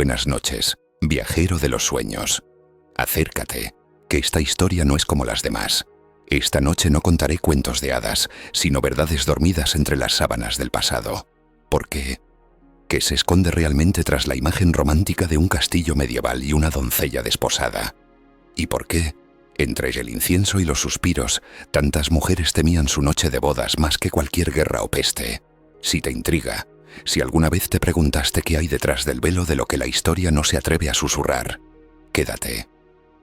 Buenas noches, viajero de los sueños. Acércate, que esta historia no es como las demás. Esta noche no contaré cuentos de hadas, sino verdades dormidas entre las sábanas del pasado. ¿Por qué? ¿Qué se esconde realmente tras la imagen romántica de un castillo medieval y una doncella desposada? ¿Y por qué, entre el incienso y los suspiros, tantas mujeres temían su noche de bodas más que cualquier guerra o peste? Si te intriga, si alguna vez te preguntaste qué hay detrás del velo de lo que la historia no se atreve a susurrar, quédate.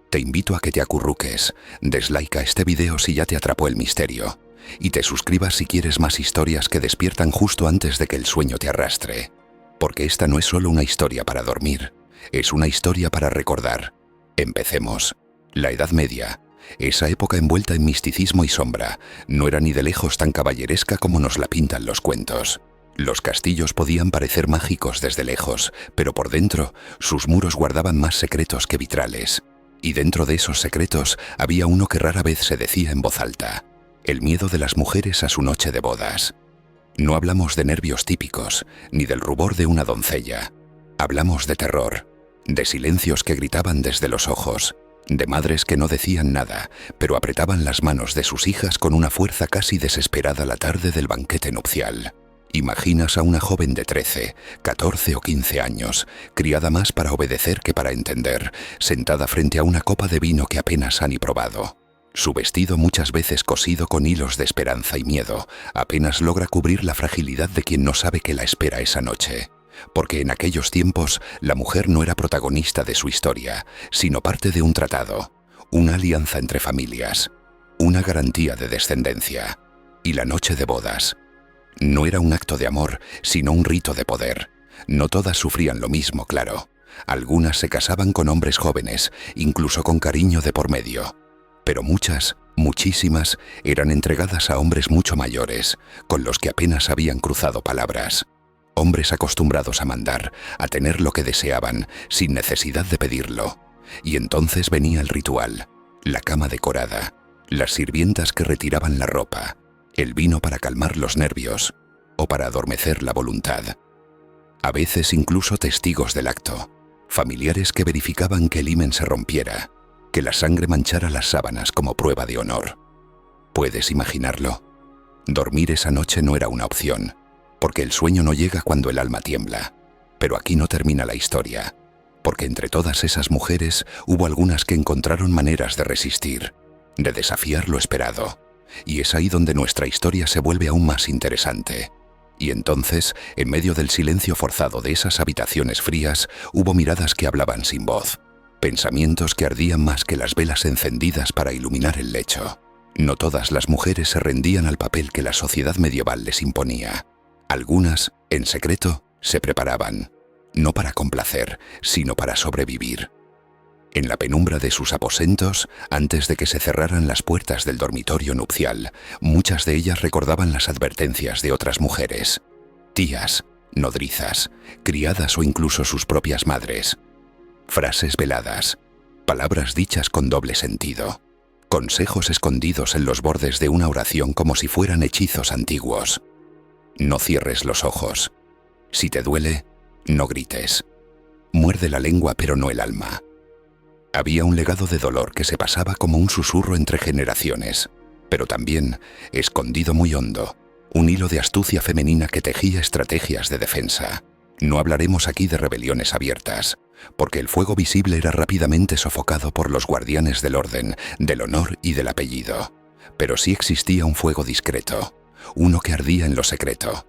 Te invito a que te acurruques, des like a este video si ya te atrapó el misterio, y te suscribas si quieres más historias que despiertan justo antes de que el sueño te arrastre. Porque esta no es solo una historia para dormir, es una historia para recordar. Empecemos. La Edad Media, esa época envuelta en misticismo y sombra, no era ni de lejos tan caballeresca como nos la pintan los cuentos. Los castillos podían parecer mágicos desde lejos, pero por dentro, sus muros guardaban más secretos que vitrales. Y dentro de esos secretos había uno que rara vez se decía en voz alta: el miedo de las mujeres a su noche de bodas. No hablamos de nervios típicos, ni del rubor de una doncella. Hablamos de terror, de silencios que gritaban desde los ojos, de madres que no decían nada, pero apretaban las manos de sus hijas con una fuerza casi desesperada la tarde del banquete nupcial. Imaginas a una joven de 13, 14 o 15 años, criada más para obedecer que para entender, sentada frente a una copa de vino que apenas ha ni probado. Su vestido, muchas veces cosido con hilos de esperanza y miedo, apenas logra cubrir la fragilidad de quien no sabe qué la espera esa noche. Porque en aquellos tiempos la mujer no era protagonista de su historia, sino parte de un tratado, una alianza entre familias, una garantía de descendencia. Y la noche de bodas no era un acto de amor, sino un rito de poder. No todas sufrían lo mismo, claro. Algunas se casaban con hombres jóvenes, incluso con cariño de por medio. Pero muchas, muchísimas, eran entregadas a hombres mucho mayores, con los que apenas habían cruzado palabras. Hombres acostumbrados a mandar, a tener lo que deseaban, sin necesidad de pedirlo. Y entonces venía el ritual, la cama decorada, las sirvientas que retiraban la ropa, el vino para calmar los nervios o para adormecer la voluntad. A veces incluso testigos del acto, familiares que verificaban que el himen se rompiera, que la sangre manchara las sábanas como prueba de honor. ¿Puedes imaginarlo? Dormir esa noche no era una opción, porque el sueño no llega cuando el alma tiembla. Pero aquí no termina la historia, porque entre todas esas mujeres hubo algunas que encontraron maneras de resistir, de desafiar lo esperado. Y es ahí donde nuestra historia se vuelve aún más interesante. Y entonces, en medio del silencio forzado de esas habitaciones frías, hubo miradas que hablaban sin voz, pensamientos que ardían más que las velas encendidas para iluminar el lecho. No todas las mujeres se rendían al papel que la sociedad medieval les imponía. Algunas, en secreto, se preparaban, no para complacer, sino para sobrevivir. En la penumbra de sus aposentos, antes de que se cerraran las puertas del dormitorio nupcial, muchas de ellas recordaban las advertencias de otras mujeres, tías, nodrizas, criadas o incluso sus propias madres. Frases veladas, palabras dichas con doble sentido, consejos escondidos en los bordes de una oración como si fueran hechizos antiguos. No cierres los ojos. Si te duele, no grites. Muerde la lengua pero no el alma. Había un legado de dolor que se pasaba como un susurro entre generaciones, pero también, escondido muy hondo, un hilo de astucia femenina que tejía estrategias de defensa. No hablaremos aquí de rebeliones abiertas, porque el fuego visible era rápidamente sofocado por los guardianes del orden, del honor y del apellido. Pero sí existía un fuego discreto, uno que ardía en lo secreto.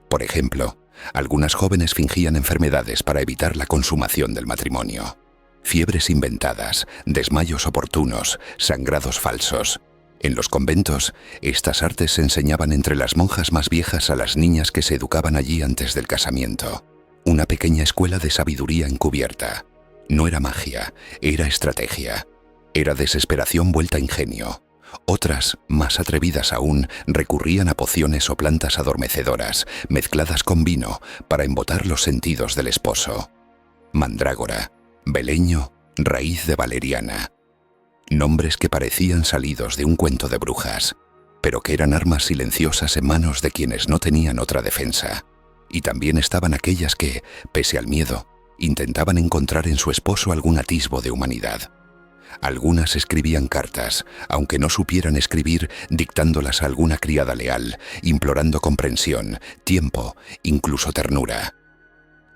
Por ejemplo, algunas jóvenes fingían enfermedades para evitar la consumación del matrimonio. Fiebres inventadas, desmayos oportunos, sangrados falsos. En los conventos, estas artes se enseñaban entre las monjas más viejas a las niñas que se educaban allí antes del casamiento. Una pequeña escuela de sabiduría encubierta. No era magia, era estrategia. Era desesperación vuelta ingenio. Otras, más atrevidas aún, recurrían a pociones o plantas adormecedoras, mezcladas con vino, para embotar los sentidos del esposo. Mandrágora, beleño, raíz de valeriana. Nombres que parecían salidos de un cuento de brujas, pero que eran armas silenciosas en manos de quienes no tenían otra defensa. Y también estaban aquellas que, pese al miedo, Intentaban encontrar en su esposo algún atisbo de humanidad. Algunas escribían cartas, aunque no supieran escribir, dictándolas a alguna criada leal, implorando comprensión, tiempo, incluso ternura.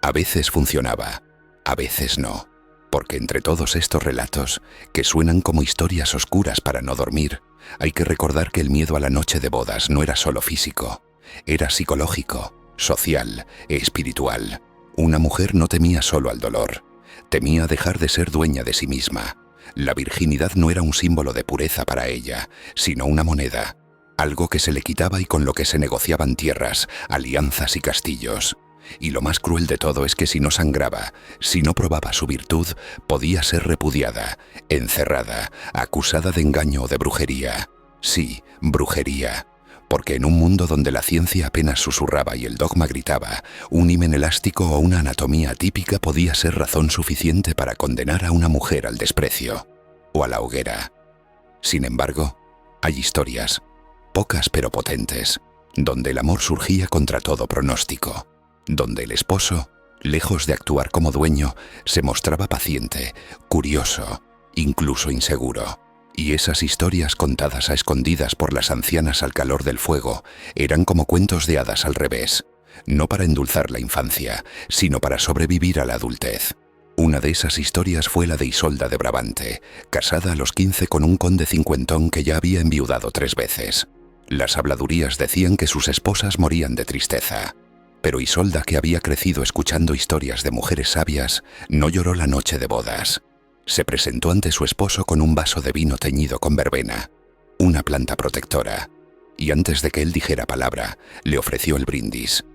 A veces funcionaba, a veces no, porque entre todos estos relatos, que suenan como historias oscuras para no dormir, hay que recordar que el miedo a la noche de bodas no era solo físico, era psicológico, social e espiritual. Una mujer no temía solo al dolor, temía dejar de ser dueña de sí misma. La virginidad no era un símbolo de pureza para ella, sino una moneda, algo que se le quitaba y con lo que se negociaban tierras, alianzas y castillos. Y lo más cruel de todo es que si no sangraba, si no probaba su virtud, podía ser repudiada, encerrada, acusada de engaño o de brujería. Sí, brujería. Porque en un mundo donde la ciencia apenas susurraba y el dogma gritaba, un himen elástico o una anatomía atípica podía ser razón suficiente para condenar a una mujer al desprecio o a la hoguera. Sin embargo, hay historias, pocas pero potentes, donde el amor surgía contra todo pronóstico, donde el esposo, lejos de actuar como dueño, se mostraba paciente, curioso, incluso inseguro. Y esas historias contadas a escondidas por las ancianas al calor del fuego eran como cuentos de hadas al revés, no para endulzar la infancia, sino para sobrevivir a la adultez. Una de esas historias fue la de Isolda de Brabante, casada a los 15 con un conde cincuentón que ya había enviudado 3 veces. Las habladurías decían que sus esposas morían de tristeza, pero Isolda, que había crecido escuchando historias de mujeres sabias, no lloró la noche de bodas. Se presentó ante su esposo con un vaso de vino teñido con verbena, una planta protectora, y antes de que él dijera palabra, le ofreció el brindis.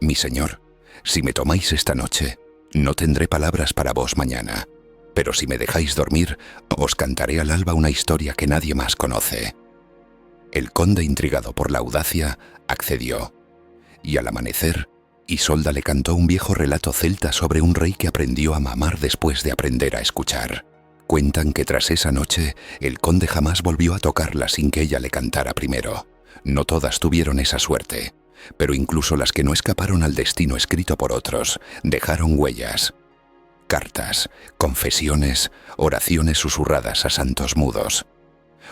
«Mi señor, si me tomáis esta noche, no tendré palabras para vos mañana, pero si me dejáis dormir, os cantaré al alba una historia que nadie más conoce». El conde, intrigado por la audacia, accedió, y al amanecer, Isolda le cantó un viejo relato celta sobre un rey que aprendió a mamar después de aprender a escuchar. Cuentan que tras esa noche, el conde jamás volvió a tocarla sin que ella le cantara primero. No todas tuvieron esa suerte, pero incluso las que no escaparon al destino escrito por otros, dejaron huellas. Cartas, confesiones, oraciones susurradas a santos mudos.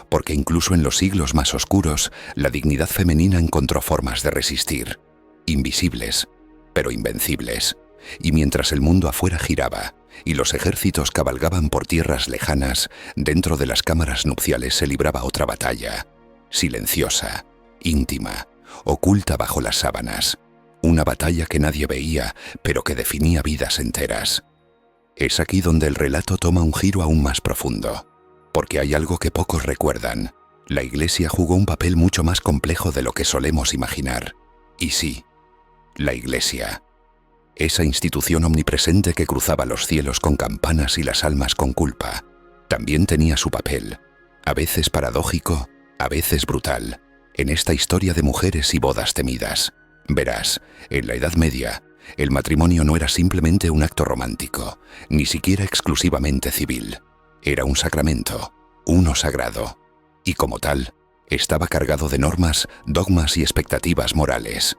Porque incluso en los siglos más oscuros, la dignidad femenina encontró formas de resistir, invisibles, pero invencibles, y mientras el mundo afuera giraba y los ejércitos cabalgaban por tierras lejanas, dentro de las cámaras nupciales se libraba otra batalla, silenciosa, íntima, oculta bajo las sábanas, una batalla que nadie veía, pero que definía vidas enteras. Es aquí donde el relato toma un giro aún más profundo, porque hay algo que pocos recuerdan. La Iglesia jugó un papel mucho más complejo de lo que solemos imaginar. Y sí, la Iglesia, esa institución omnipresente que cruzaba los cielos con campanas y las almas con culpa, también tenía su papel, a veces paradójico, a veces brutal, en esta historia de mujeres y bodas temidas. Verás, en la Edad Media, el matrimonio no era simplemente un acto romántico, ni siquiera exclusivamente civil. Era un sacramento, uno sagrado, y como tal, estaba cargado de normas, dogmas y expectativas morales.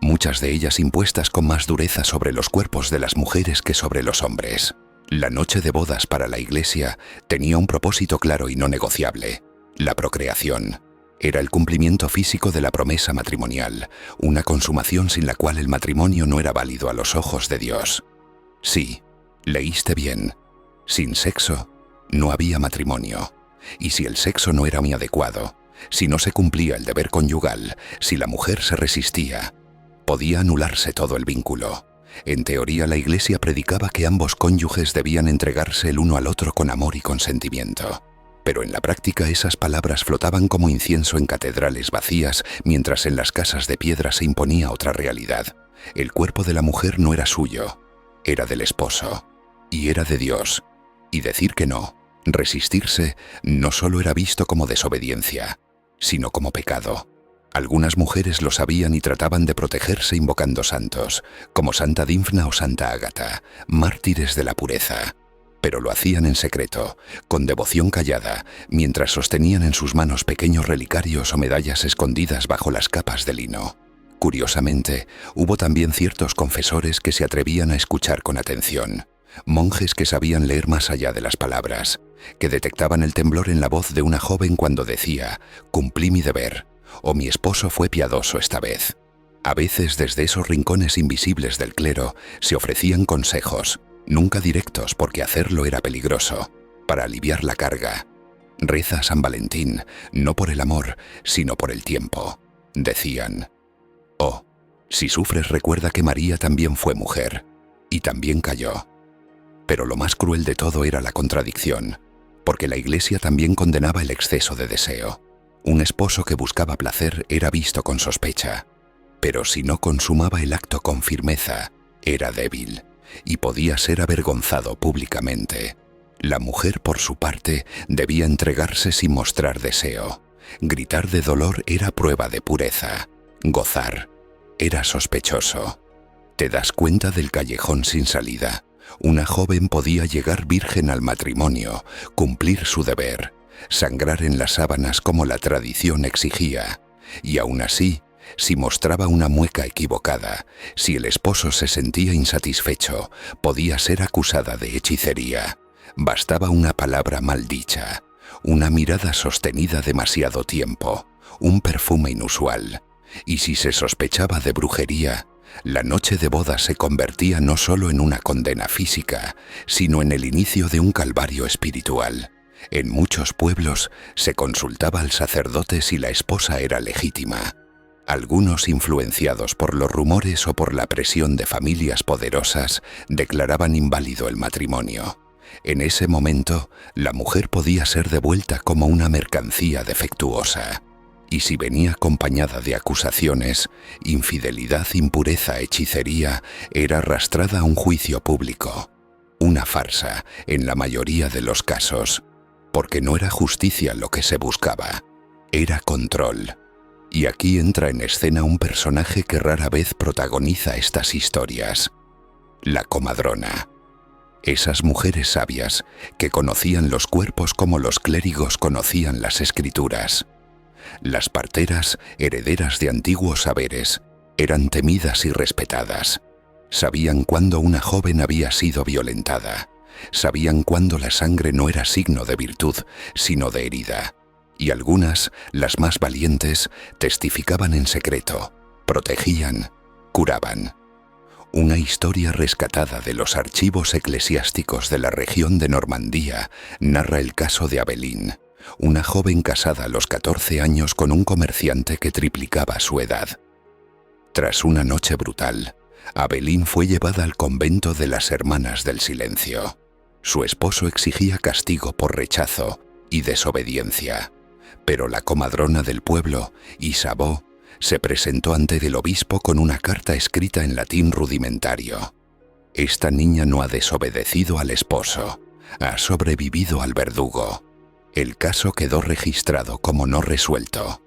Muchas de ellas impuestas con más dureza sobre los cuerpos de las mujeres que sobre los hombres. La noche de bodas para la Iglesia tenía un propósito claro y no negociable: la procreación. Era el cumplimiento físico de la promesa matrimonial, una consumación sin la cual el matrimonio no era válido a los ojos de Dios. Sí, leíste bien. Sin sexo, no había matrimonio. Y si el sexo no era muy adecuado, si no se cumplía el deber conyugal, si la mujer se resistía, podía anularse todo el vínculo. En teoría, la Iglesia predicaba que ambos cónyuges debían entregarse el uno al otro con amor y consentimiento. Pero en la práctica esas palabras flotaban como incienso en catedrales vacías, mientras en las casas de piedra se imponía otra realidad. El cuerpo de la mujer no era suyo, era del esposo, y era de Dios. Y decir que no, resistirse, no solo era visto como desobediencia, sino como pecado. Algunas mujeres lo sabían y trataban de protegerse invocando santos, como Santa Dymphna o Santa Ágata, mártires de la pureza. Pero lo hacían en secreto, con devoción callada, mientras sostenían en sus manos pequeños relicarios o medallas escondidas bajo las capas de lino. Curiosamente, hubo también ciertos confesores que se atrevían a escuchar con atención, monjes que sabían leer más allá de las palabras, que detectaban el temblor en la voz de una joven cuando decía «cumplí mi deber» o «mi esposo fue piadoso esta vez». A veces desde esos rincones invisibles del clero se ofrecían consejos, nunca directos porque hacerlo era peligroso, para aliviar la carga. «Reza a San Valentín, no por el amor, sino por el tiempo», decían. «Oh, si sufres recuerda que María también fue mujer, y también cayó». Pero lo más cruel de todo era la contradicción, porque la Iglesia también condenaba el exceso de deseo. Un esposo que buscaba placer era visto con sospecha, pero si no consumaba el acto con firmeza, era débil y podía ser avergonzado públicamente. La mujer, por su parte, debía entregarse sin mostrar deseo. Gritar de dolor era prueba de pureza. Gozar era sospechoso. ¿Te das cuenta del callejón sin salida? Una joven podía llegar virgen al matrimonio, cumplir su deber, sangrar en las sábanas como la tradición exigía, y aún así, si mostraba una mueca equivocada, si el esposo se sentía insatisfecho, podía ser acusada de hechicería. Bastaba una palabra mal dicha, una mirada sostenida demasiado tiempo, un perfume inusual, y si se sospechaba de brujería, la noche de boda se convertía no solo en una condena física, sino en el inicio de un calvario espiritual. En muchos pueblos se consultaba al sacerdote si la esposa era legítima. Algunos, influenciados por los rumores o por la presión de familias poderosas, declaraban inválido el matrimonio. En ese momento, la mujer podía ser devuelta como una mercancía defectuosa. Y si venía acompañada de acusaciones, infidelidad, impureza, hechicería, era arrastrada a un juicio público. Una farsa, en la mayoría de los casos, porque no era justicia lo que se buscaba, era control. Y aquí entra en escena un personaje que rara vez protagoniza estas historias: la comadrona. Esas mujeres sabias que conocían los cuerpos como los clérigos conocían las escrituras. Las parteras, herederas de antiguos saberes, eran temidas y respetadas. Sabían cuándo una joven había sido violentada. Sabían cuándo la sangre no era signo de virtud, sino de herida. Y algunas, las más valientes, testificaban en secreto, protegían, curaban. Una historia rescatada de los archivos eclesiásticos de la región de Normandía narra el caso de Abelín, una joven casada a los 14 años con un comerciante que triplicaba su edad. Tras una noche brutal, Abelín fue llevada al convento de las Hermanas del Silencio. Su esposo exigía castigo por rechazo y desobediencia, pero la comadrona del pueblo, Isabeau, se presentó ante el obispo con una carta escrita en latín rudimentario. Esta niña no ha desobedecido al esposo, ha sobrevivido al verdugo. El caso quedó registrado como no resuelto,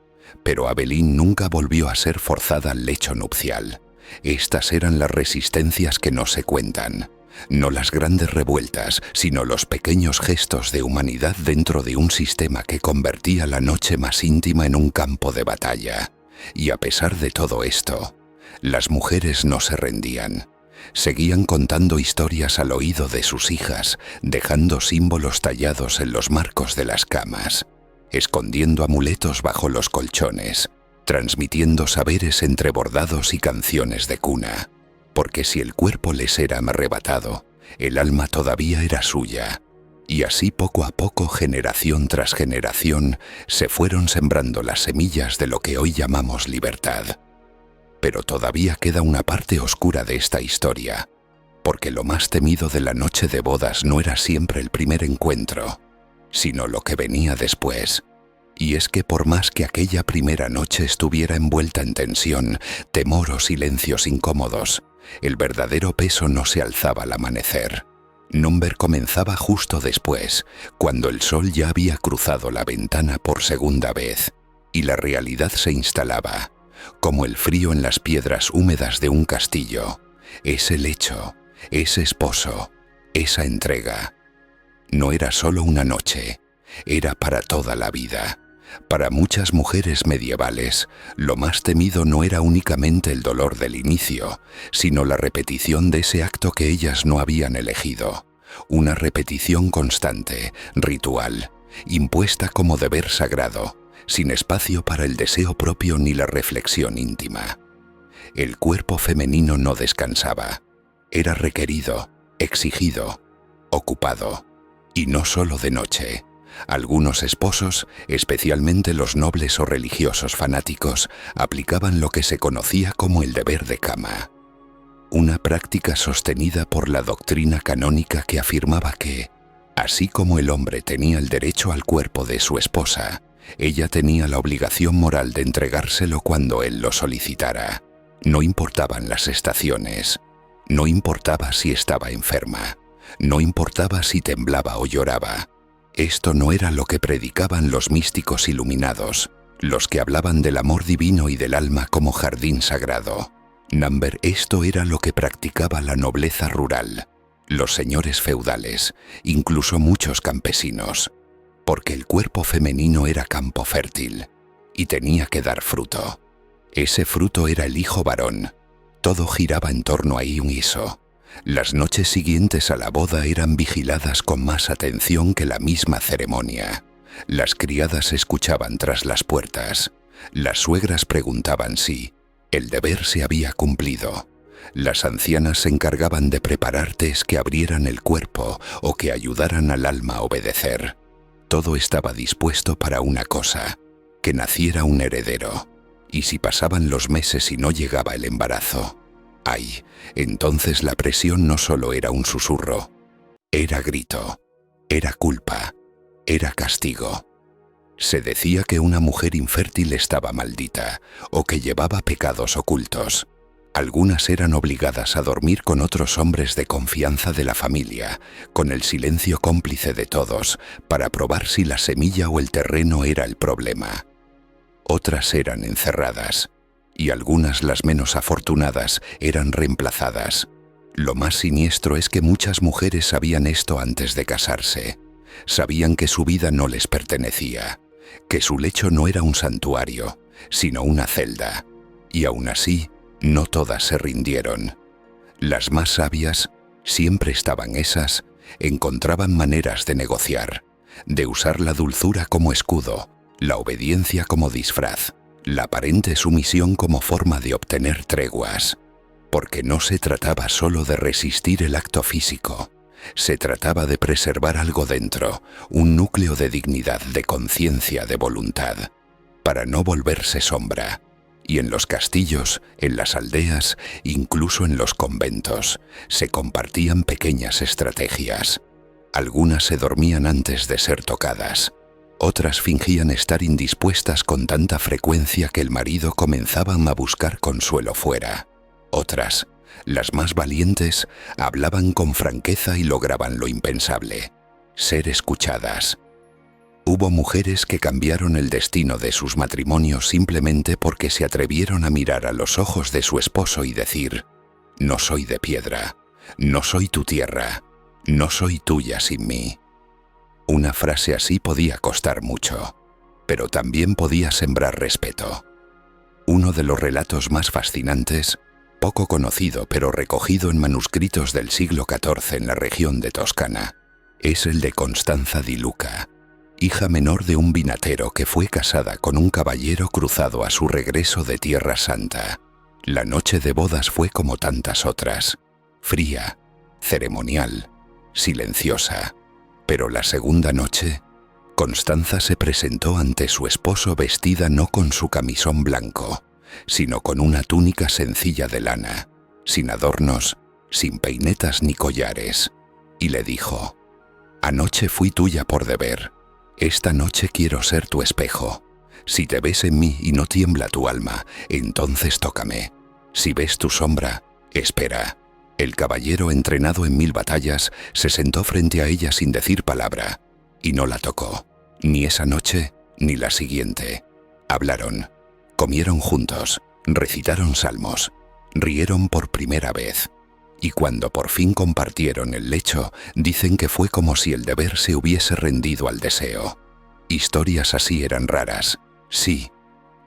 pero Abelín nunca volvió a ser forzada al lecho nupcial. Estas eran las resistencias que no se cuentan, no las grandes revueltas, sino los pequeños gestos de humanidad dentro de un sistema que convertía la noche más íntima en un campo de batalla. Y a pesar de todo esto, las mujeres no se rendían. Seguían contando historias al oído de sus hijas, dejando símbolos tallados en los marcos de las camas, escondiendo amuletos bajo los colchones, transmitiendo saberes entre bordados y canciones de cuna. Porque si el cuerpo les era arrebatado, el alma todavía era suya. Y así poco a poco, generación tras generación, se fueron sembrando las semillas de lo que hoy llamamos libertad. Pero todavía queda una parte oscura de esta historia, porque lo más temido de la noche de bodas no era siempre el primer encuentro, sino lo que venía después. Y es que por más que aquella primera noche estuviera envuelta en tensión, temor o silencios incómodos, el verdadero peso no se alzaba al amanecer. Number comenzaba justo después, cuando el sol ya había cruzado la ventana por segunda vez, y la realidad se instalaba, como el frío en las piedras húmedas de un castillo, ese lecho, ese esposo, esa entrega. No era solo una noche, era para toda la vida, Para muchas mujeres medievales, lo más temido no era únicamente el dolor del inicio, sino la repetición de ese acto que ellas no habían elegido. Una repetición constante, ritual, impuesta como deber sagrado, sin espacio para el deseo propio ni la reflexión íntima. El cuerpo femenino no descansaba. Era requerido, exigido, ocupado. Y no solo de noche. Algunos esposos, especialmente los nobles o religiosos fanáticos, aplicaban lo que se conocía como el deber de cama. Una práctica sostenida por la doctrina canónica que afirmaba que, así como el hombre tenía el derecho al cuerpo de su esposa, ella tenía la obligación moral de entregárselo cuando él lo solicitara. No importaban las estaciones, no importaba si estaba enferma, no importaba si temblaba o lloraba. Esto no era lo que predicaban los místicos iluminados, los que hablaban del amor divino y del alma como jardín sagrado. Esto era lo que practicaba la nobleza rural, los señores feudales, incluso muchos campesinos, porque el cuerpo femenino era campo fértil y tenía que dar fruto. Ese fruto era el hijo varón. Todo giraba en torno a Iso. Las noches siguientes a la boda eran vigiladas con más atención que la misma ceremonia. Las criadas escuchaban tras las puertas. Las suegras preguntaban si el deber se había cumplido. Las ancianas se encargaban de preparar tés que abrieran el cuerpo o que ayudaran al alma a obedecer. Todo estaba dispuesto para una cosa, que naciera un heredero. Y si pasaban los meses y no llegaba el embarazo, ¡ay! Entonces la presión no solo era un susurro, era grito, era culpa, era castigo. Se decía que una mujer infértil estaba maldita o que llevaba pecados ocultos. Algunas eran obligadas a dormir con otros hombres de confianza de la familia, con el silencio cómplice de todos, para probar si la semilla o el terreno era el problema. Otras eran encerradas, y algunas, las menos afortunadas, eran reemplazadas. Lo más siniestro es que muchas mujeres sabían esto antes de casarse. Sabían que su vida no les pertenecía, que su lecho no era un santuario, sino una celda. Y aún así, no todas se rindieron. Las más sabias, siempre estaban esas, encontraban maneras de negociar, de usar la dulzura como escudo, la obediencia como disfraz, la aparente sumisión como forma de obtener treguas. Porque no se trataba solo de resistir el acto físico, se trataba de preservar algo dentro, un núcleo de dignidad, de conciencia, de voluntad, para no volverse sombra. Y en los castillos, en las aldeas, incluso en los conventos, se compartían pequeñas estrategias. Algunas se dormían antes de ser tocadas. Otras fingían estar indispuestas con tanta frecuencia que el marido comenzaba a buscar consuelo fuera. Otras, las más valientes, hablaban con franqueza y lograban lo impensable: ser escuchadas. Hubo mujeres que cambiaron el destino de sus matrimonios simplemente porque se atrevieron a mirar a los ojos de su esposo y decir: no soy de piedra, no soy tu tierra, no soy tuya sin mí. Una frase así podía costar mucho, pero también podía sembrar respeto. Uno de los relatos más fascinantes, poco conocido pero recogido en manuscritos del siglo XIV en la región de Toscana, es el de Constanza di Luca, hija menor de un vinatero que fue casada con un caballero cruzado a su regreso de Tierra Santa. La noche de bodas fue como tantas otras, fría, ceremonial, silenciosa. Pero la segunda noche, Constanza se presentó ante su esposo vestida no con su camisón blanco, sino con una túnica sencilla de lana, sin adornos, sin peinetas ni collares, y le dijo: anoche fui tuya por deber, esta noche quiero ser tu espejo. Si te ves en mí y no tiembla tu alma, entonces tócame. Si ves tu sombra, espera. El caballero, entrenado en 1000 batallas, se sentó frente a ella sin decir palabra, y no la tocó, ni esa noche, ni la siguiente. Hablaron, comieron juntos, recitaron salmos, rieron por primera vez, y cuando por fin compartieron el lecho, dicen que fue como si el deber se hubiese rendido al deseo. Historias así eran raras, sí,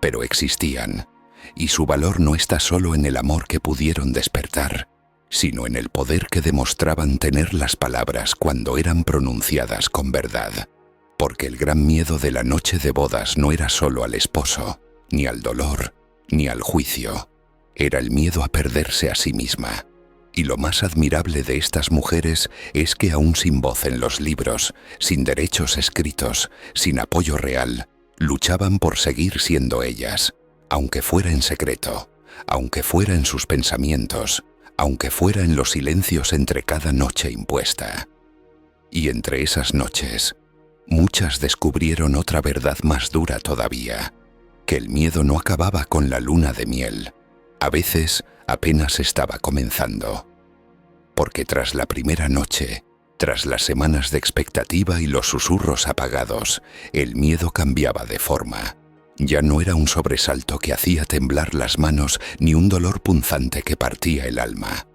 pero existían, y su valor no está solo en el amor que pudieron despertar, sino en el poder que demostraban tener las palabras cuando eran pronunciadas con verdad. Porque el gran miedo de la noche de bodas no era solo al esposo, ni al dolor, ni al juicio. Era el miedo a perderse a sí misma. Y lo más admirable de estas mujeres es que aún sin voz en los libros, sin derechos escritos, sin apoyo real, luchaban por seguir siendo ellas, aunque fuera en secreto, aunque fuera en sus pensamientos, aunque fuera en los silencios entre cada noche impuesta. Y entre esas noches, muchas descubrieron otra verdad más dura todavía, que el miedo no acababa con la luna de miel. A veces apenas estaba comenzando. Porque tras la primera noche, tras las semanas de expectativa y los susurros apagados, el miedo cambiaba de forma. Ya no era un sobresalto que hacía temblar las manos ni un dolor punzante que partía el alma.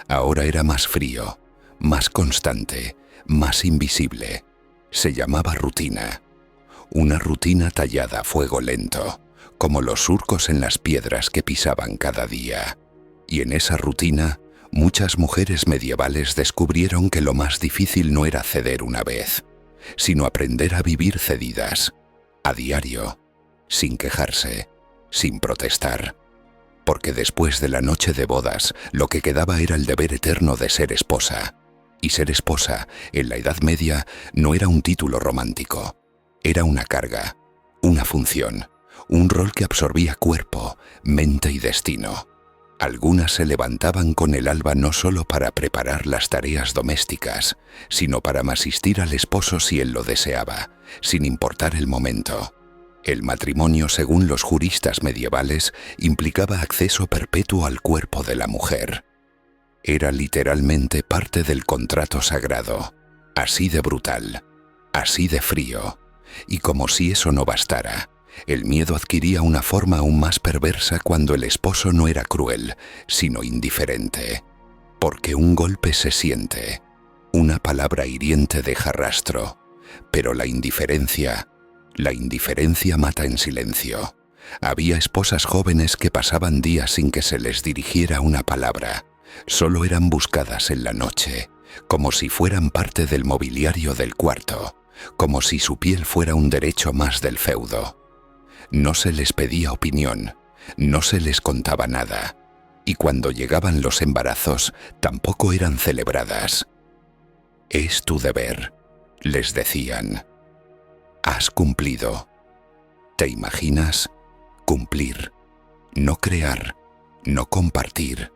Ahora era más frío, más constante, más invisible. Se llamaba rutina. Una rutina tallada a fuego lento, como los surcos en las piedras que pisaban cada día. Y en esa rutina, muchas mujeres medievales descubrieron que lo más difícil no era ceder una vez, sino aprender a vivir cedidas, a diario, sin quejarse, sin protestar. Porque después de la noche de bodas, lo que quedaba era el deber eterno de ser esposa. Y ser esposa, en la Edad Media, no era un título romántico. Era una carga, una función, un rol que absorbía cuerpo, mente y destino. Algunas se levantaban con el alba no solo para preparar las tareas domésticas, sino para asistir al esposo si él lo deseaba, sin importar el momento. El matrimonio, según los juristas medievales, implicaba acceso perpetuo al cuerpo de la mujer. Era literalmente parte del contrato sagrado, así de brutal, así de frío. Y como si eso no bastara, el miedo adquiría una forma aún más perversa cuando el esposo no era cruel, sino indiferente. Porque un golpe se siente, una palabra hiriente deja rastro, pero la indiferencia mata en silencio. Había esposas jóvenes que pasaban días sin que se les dirigiera una palabra. Solo eran buscadas en la noche, como si fueran parte del mobiliario del cuarto, como si su piel fuera un derecho más del feudo. No se les pedía opinión, no se les contaba nada, y cuando llegaban los embarazos tampoco eran celebradas. «Es tu deber», les decían. «Has cumplido». ¿Te imaginas? Cumplir, no crear, no compartir,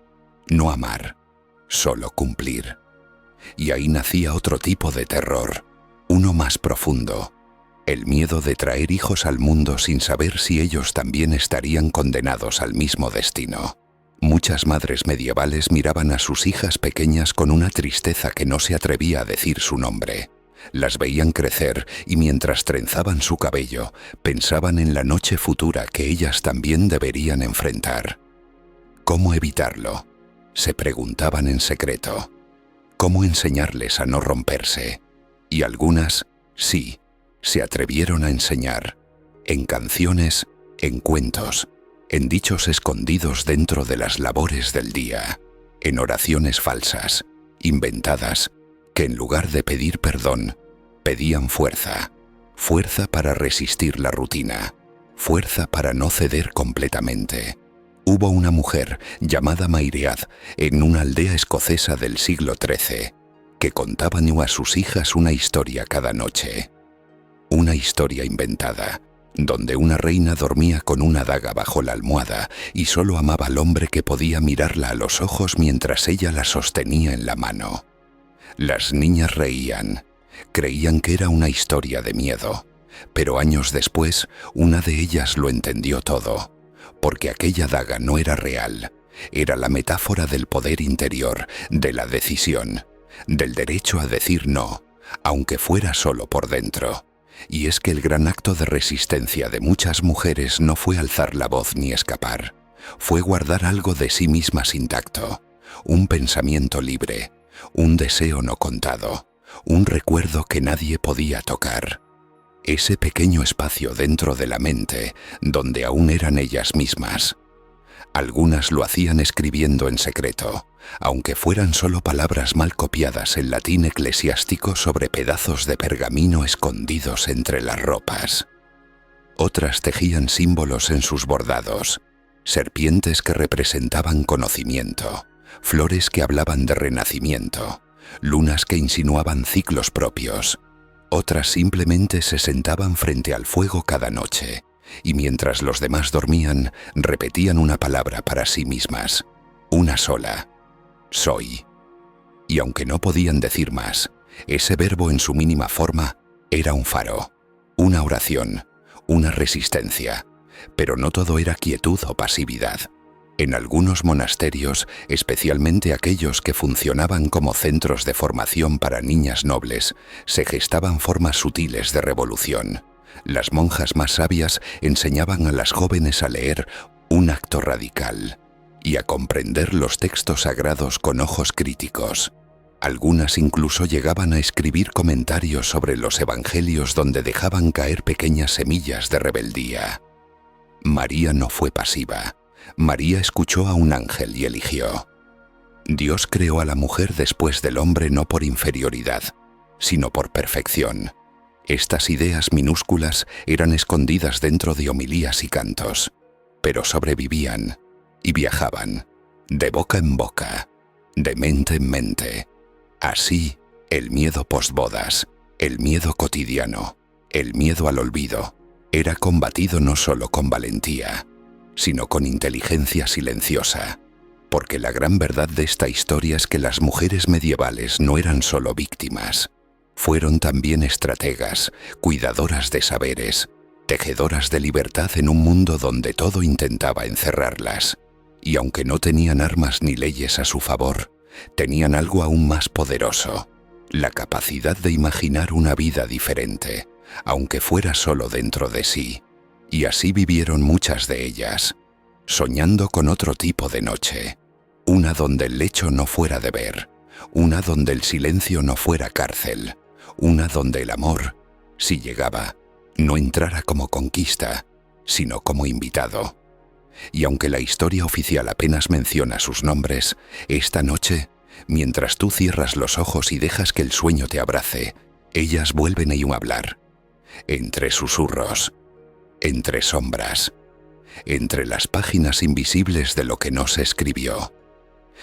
no amar, solo cumplir. Y ahí nacía otro tipo de terror, uno más profundo, el miedo de traer hijos al mundo sin saber si ellos también estarían condenados al mismo destino. Muchas madres medievales miraban a sus hijas pequeñas con una tristeza que no se atrevía a decir su nombre. Las veían crecer y mientras trenzaban su cabello, pensaban en la noche futura que ellas también deberían enfrentar. ¿Cómo evitarlo?, se preguntaban en secreto. ¿Cómo enseñarles a no romperse? Y algunas, sí, se atrevieron a enseñar, en canciones, en cuentos, en dichos escondidos dentro de las labores del día, en oraciones falsas, inventadas, que en lugar de pedir perdón, pedían fuerza, fuerza para resistir la rutina, fuerza para no ceder completamente. Hubo una mujer llamada Mairead en una aldea escocesa del siglo XIII que contaba a sus hijas una historia cada noche. Una historia inventada, donde una reina dormía con una daga bajo la almohada y solo amaba al hombre que podía mirarla a los ojos mientras ella la sostenía en la mano. Las niñas reían, creían que era una historia de miedo, pero años después una de ellas lo entendió todo, porque aquella daga no era real, era la metáfora del poder interior, de la decisión, del derecho a decir no, aunque fuera solo por dentro. Y es que el gran acto de resistencia de muchas mujeres no fue alzar la voz ni escapar, fue guardar algo de sí mismas intacto, un pensamiento libre, un deseo no contado, un recuerdo que nadie podía tocar. ese pequeño espacio dentro de la mente donde aún eran ellas mismas. Algunas lo hacían escribiendo en secreto, aunque fueran solo palabras mal copiadas en latín eclesiástico sobre pedazos de pergamino escondidos entre las ropas. Otras tejían símbolos en sus bordados, serpientes que representaban conocimiento, flores que hablaban de renacimiento, lunas que insinuaban ciclos propios. Otras simplemente se sentaban frente al fuego cada noche, y mientras los demás dormían, repetían una palabra para sí mismas, una sola: soy. Y aunque no podían decir más, ese verbo en su mínima forma era un faro, una oración, una resistencia, pero no todo era quietud o pasividad. En algunos monasterios, especialmente aquellos que funcionaban como centros de formación para niñas nobles, se gestaban formas sutiles de revolución. Las monjas más sabias enseñaban a las jóvenes a leer un acto radical y a comprender los textos sagrados con ojos críticos. Algunas incluso llegaban a escribir comentarios sobre los evangelios donde dejaban caer pequeñas semillas de rebeldía. María no fue pasiva. María escuchó a un ángel y eligió. Dios creó a la mujer después del hombre no por inferioridad, sino por perfección. Estas ideas minúsculas eran escondidas dentro de homilías y cantos, pero sobrevivían y viajaban, de boca en boca, de mente en mente. Así, el miedo postbodas, el miedo cotidiano, el miedo al olvido, era combatido no solo con valentía, sino con inteligencia silenciosa, porque la gran verdad de esta historia es que las mujeres medievales no eran solo víctimas, fueron también estrategas, cuidadoras de saberes, tejedoras de libertad en un mundo donde todo intentaba encerrarlas, y aunque no tenían armas ni leyes a su favor, tenían algo aún más poderoso, la capacidad de imaginar una vida diferente, aunque fuera solo dentro de sí. Y así vivieron muchas de ellas, soñando con otro tipo de noche, una donde el lecho no fuera deber, una donde el silencio no fuera cárcel, una donde el amor, si llegaba, no entrara como conquista, sino como invitado. Y aunque la historia oficial apenas menciona sus nombres, esta noche, mientras tú cierras los ojos y dejas que el sueño te abrace, ellas vuelven a hablar, entre susurros, entre sombras, entre las páginas invisibles de lo que no se escribió.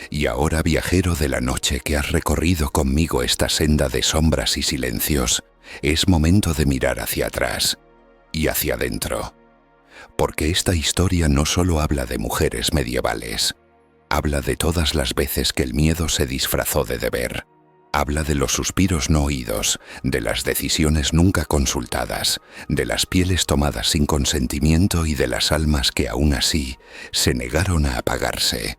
Y ahora, viajero de la noche que has recorrido conmigo esta senda de sombras y silencios, es momento de mirar hacia atrás y hacia adentro. Porque esta historia no solo habla de mujeres medievales, habla de todas las veces que el miedo se disfrazó de deber. Habla de los suspiros no oídos, de las decisiones nunca consultadas, de las pieles tomadas sin consentimiento y de las almas que aún así se negaron a apagarse.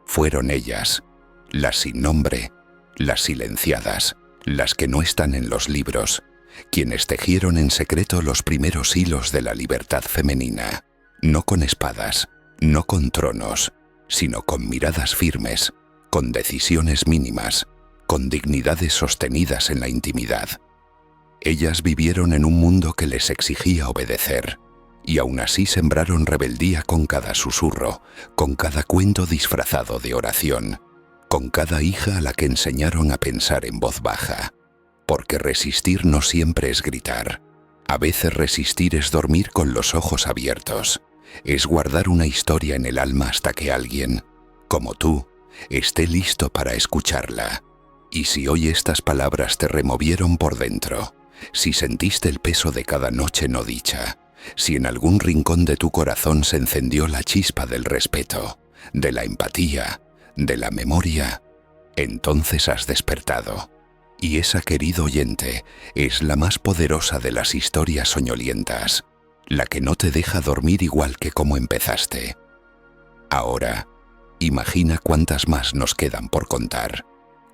Fueron ellas, las sin nombre, las silenciadas, las que no están en los libros, quienes tejieron en secreto los primeros hilos de la libertad femenina, no con espadas, no con tronos, sino con miradas firmes, con decisiones mínimas, con dignidades sostenidas en la intimidad. Ellas vivieron en un mundo que les exigía obedecer, y aún así sembraron rebeldía con cada susurro, con cada cuento disfrazado de oración, con cada hija a la que enseñaron a pensar en voz baja. Porque resistir no siempre es gritar. A veces resistir es dormir con los ojos abiertos, es guardar una historia en el alma hasta que alguien, como tú, esté listo para escucharla. Y si hoy estas palabras te removieron por dentro, si sentiste el peso de cada noche no dicha, si en algún rincón de tu corazón se encendió la chispa del respeto, de la empatía, de la memoria, entonces has despertado. Y esa, querido oyente, es la más poderosa de las historias soñolientas, la que no te deja dormir igual que como empezaste. Ahora, imagina cuántas más nos quedan por contar.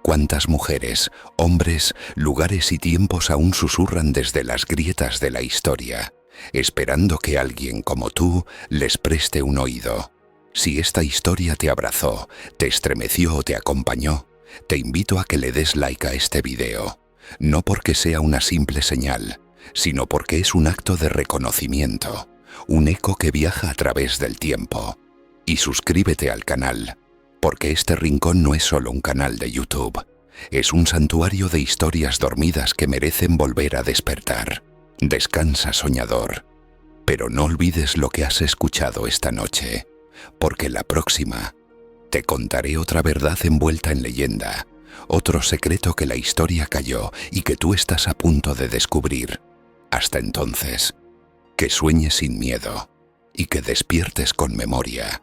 Cuántas mujeres, hombres, lugares y tiempos aún susurran desde las grietas de la historia, esperando que alguien como tú les preste un oído. Si esta historia te abrazó, te estremeció o te acompañó, te invito a que le des like a este video, no porque sea una simple señal, sino porque es un acto de reconocimiento, un eco que viaja a través del tiempo. Y suscríbete al canal, porque este rincón no es solo un canal de YouTube, es un santuario de historias dormidas que merecen volver a despertar. Descansa, soñador, pero no olvides lo que has escuchado esta noche, porque la próxima te contaré otra verdad envuelta en leyenda, otro secreto que la historia calló y que tú estás a punto de descubrir. Hasta entonces, que sueñes sin miedo y que despiertes con memoria.